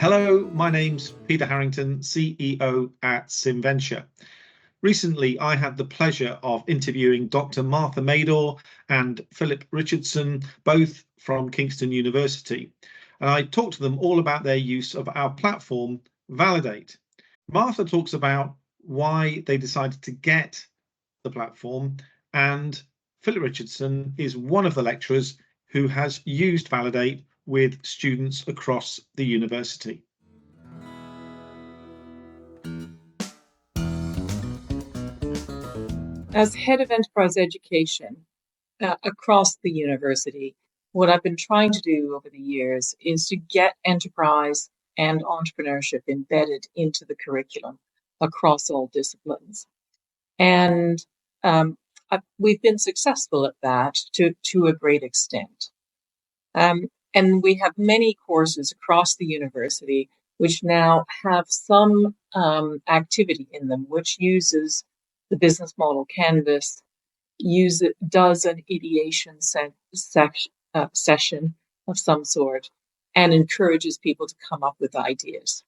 Hello, my name's Peter Harrington, CEO at Simventure. Recently, I had the pleasure of interviewing Dr. Martha Mador and Philip Richardson, both from Kingston University. And I talked to them all about their use of our platform, Validate. Martha talks about why they decided to get the platform, and Philip Richardson is one of the lecturers who has used Validate with students across the university. As head of enterprise education across the university, what I've been trying to do over the years is to get enterprise and entrepreneurship embedded into the curriculum across all disciplines. And we've been successful at that to a great extent. And we have many courses across the university which now have some activity in them which uses the business model canvas, does an ideation session of some sort, and encourages people to come up with ideas.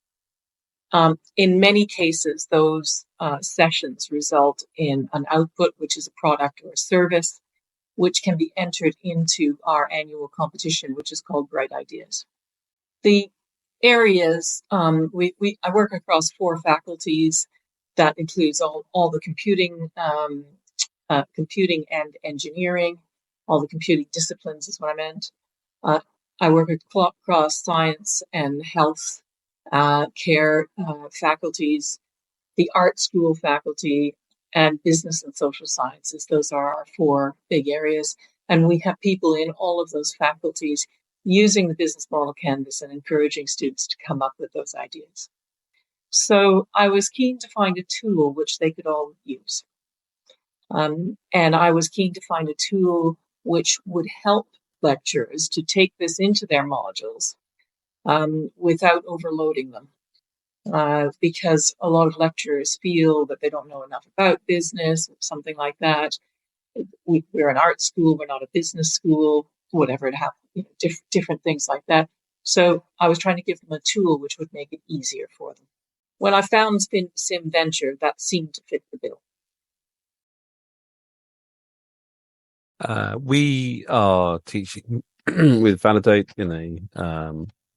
In many cases, those sessions result in an output, which is a product or a service, which can be entered into our annual competition, which is called Bright Ideas. The areas, I work across 4 faculties. That includes all the computing and engineering, all the computing disciplines is what I meant. I work across science and health care faculties, the art school faculty, and business and social sciences. Those are our 4 big areas. And we have people in all of those faculties using the business model canvas and encouraging students to come up with those ideas. So I was keen to find a tool which they could all use. And I was keen to find a tool which would help lecturers to take this into their modules without overloading them. Because a lot of lecturers feel that they don't know enough about business, or something like that. We're an art school, we're not a business school, whatever it happens, different things like that. So I was trying to give them a tool which would make it easier for them. When I found Simventure, that seemed to fit the bill. We are teaching with Validate in a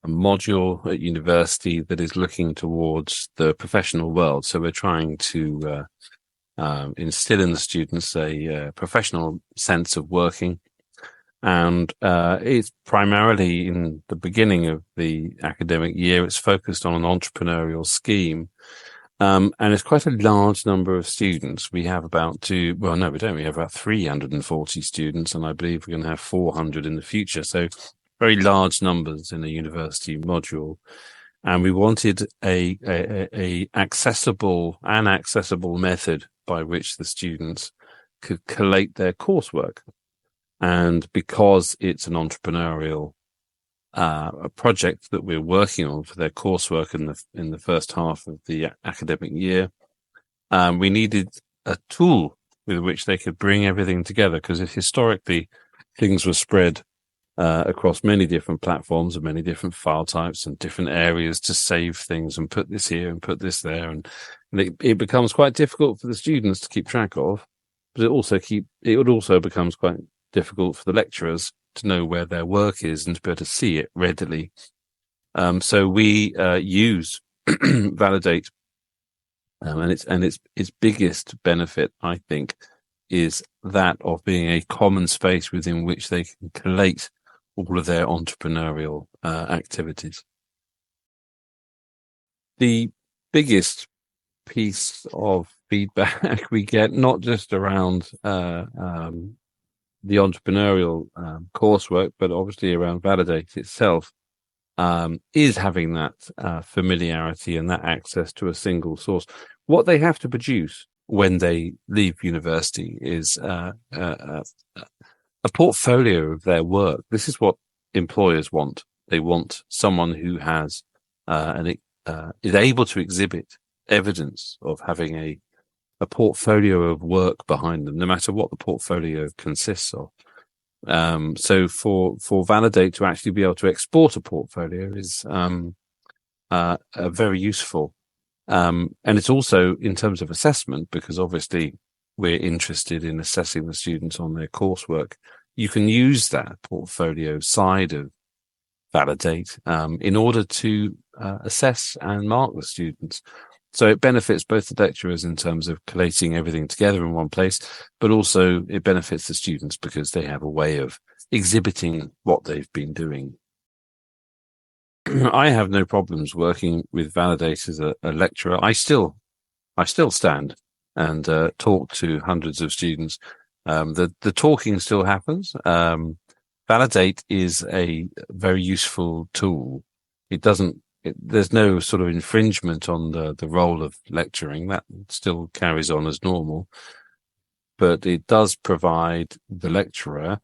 module at university that is looking towards the professional world. So we're trying to instill in the students a professional sense of working. And it's primarily in the beginning of the academic year, it's focused on an entrepreneurial scheme. And it's quite a large number of students. We have we have about 340 students, and I believe we're going to have 400 in the future. So very large numbers in a university module. And we wanted a accessible method by which the students could collate their coursework. And because it's an entrepreneurial a project that we're working on for their coursework in the first half of the academic year, we needed a tool with which they could bring everything together, because historically things were spread across many different platforms and many different file types and different areas to save things and put this here and put this there, and it becomes quite difficult for the students to keep track of, but it also becomes quite difficult for the lecturers to know where their work is and to be able to see it readily. So we use Validate, and its biggest benefit, I think, is that of being a common space within which they can collate all of their entrepreneurial activities. The biggest piece of feedback we get, not just around the entrepreneurial coursework, but obviously around Validate itself, is having that familiarity and that access to a single source. What they have to produce when they leave university is a portfolio of their work. This is what employers want. They want someone who has is able to exhibit evidence of having a portfolio of work behind them, no matter what the portfolio consists of. So for Validate to actually be able to export a portfolio is are very useful. And it's also in terms of assessment, because obviously we're interested in assessing the students on their coursework. You can use that portfolio side of Validate in order to assess and mark the students. So it benefits both the lecturers in terms of collating everything together in one place, but also it benefits the students because they have a way of exhibiting what they've been doing. I have no problems working with Validate as a lecturer. I still stand and talk to hundreds of students. The talking still happens. Validate is a very useful tool. There's no sort of infringement on the role of lecturing. That still carries on as normal, but it does provide the lecturer,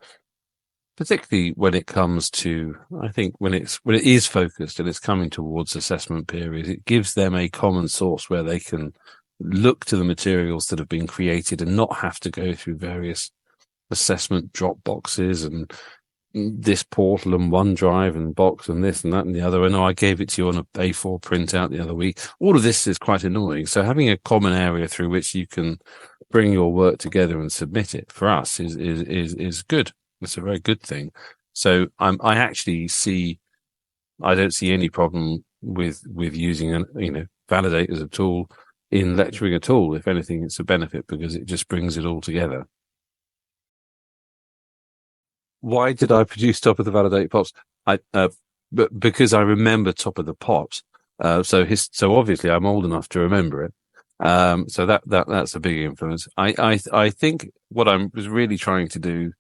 particularly when it comes to, I think when it is focused and it's coming towards assessment periods, it gives them a common source where they can look to the materials that have been created and not have to go through various assessment drop boxes and this portal and OneDrive and Box and this and that and the other. And I gave it to you on a A4 printout the other week. All of this is quite annoying. So having a common area through which you can bring your work together and submit it for us is good. It's a very good thing. So I don't see any problem with using Validate as a tool in lecturing at all. If anything, it's a benefit because it just brings it all together. Why did I produce Top of the Validate Pops? Because I remember Top of the Pops. So obviously I'm old enough to remember it. So that's a big influence. I think what I was really trying to do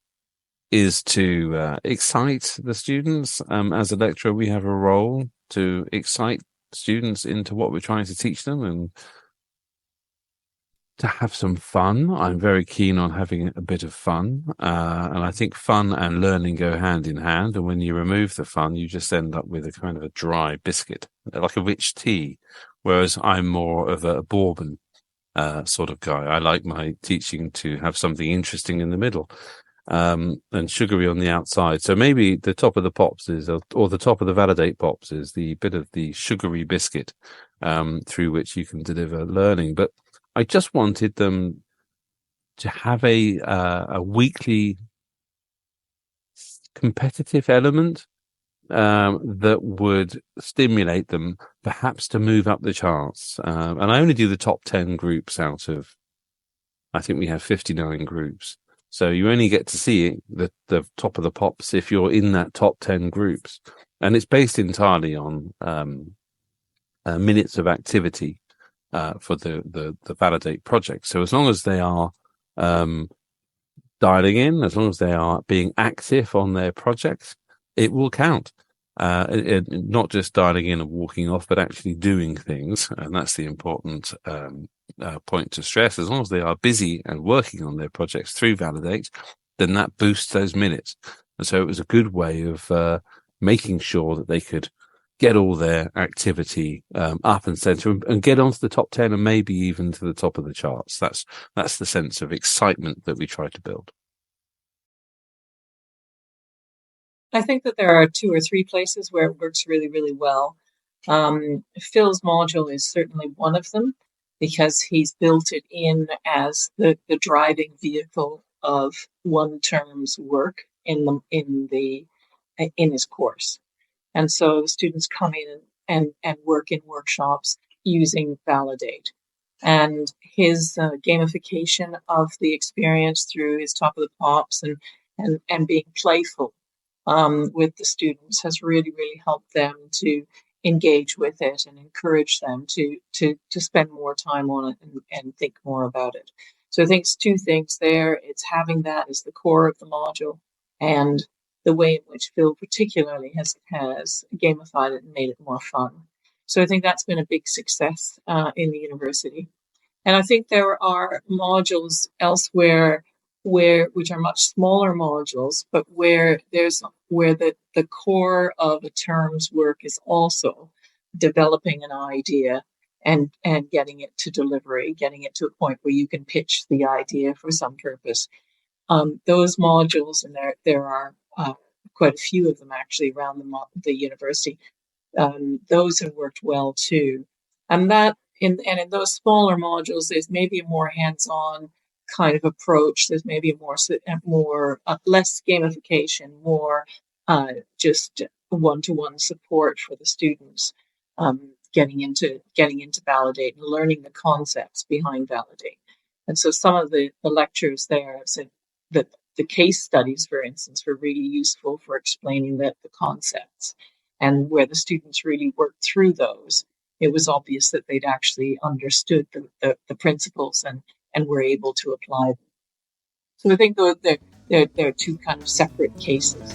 is to excite the students. As a lecturer, we have a role to excite students into what we're trying to teach them and to have some fun. I'm very keen on having a bit of fun. And I think fun and learning go hand in hand. And when you remove the fun, you just end up with a kind of a dry biscuit, like a rich tea. Whereas I'm more of a bourbon sort of guy. I like my teaching to have something interesting in the middle. And sugary on the outside. So maybe the top of the pops or the top of the Validate pops is the bit of the sugary biscuit through which you can deliver learning. But I just wanted them to have a weekly competitive element that would stimulate them, perhaps to move up the charts. And I only do the top 10 groups out of, I think we have 59 groups. So you only get to see the top of the pops if you're in that top 10 groups. And it's based entirely on minutes of activity for the Validate project. So as long as they are dialing in, as long as they are being active on their projects, it will count. Not just dialing in and walking off, but actually doing things. And that's the important point to stress. As long as they are busy and working on their projects through Validate, then that boosts those minutes. And so it was a good way of making sure that they could get all their activity up and center and get onto the top 10 and maybe even to the top of the charts. That's the sense of excitement that we try to build. I think that there are 2 or 3 places where it works really, really well. Phil's module is certainly one of them because he's built it in as the driving vehicle of one term's work in his course. And so the students come in and work in workshops using Validate. And his gamification of the experience through his Top of the Pops and being playful with the students has really, really helped them to engage with it and encourage them to spend more time on it and think more about it. So I think it's 2 things there. It's having that as the core of the module and the way in which Phil particularly has gamified it and made it more fun. So I think that's been a big success in the university. And I think there are modules elsewhere which are much smaller modules, but where the core of a term's work is also developing an idea and getting it to delivery, getting it to a point where you can pitch the idea for some purpose. Those modules, and there are quite a few of them actually around the university, those have worked well too. And that in those smaller modules, there's maybe a more hands-on kind of approach. There's maybe more less gamification, more just one-to-one support for the students, getting into Validate and learning the concepts behind Validate. And so some of the lectures there said that the case studies, for instance, were really useful for explaining the concepts, and where the students really worked through those, it was obvious that they'd actually understood the principles and were able to apply them. So I think there are two kind of separate cases.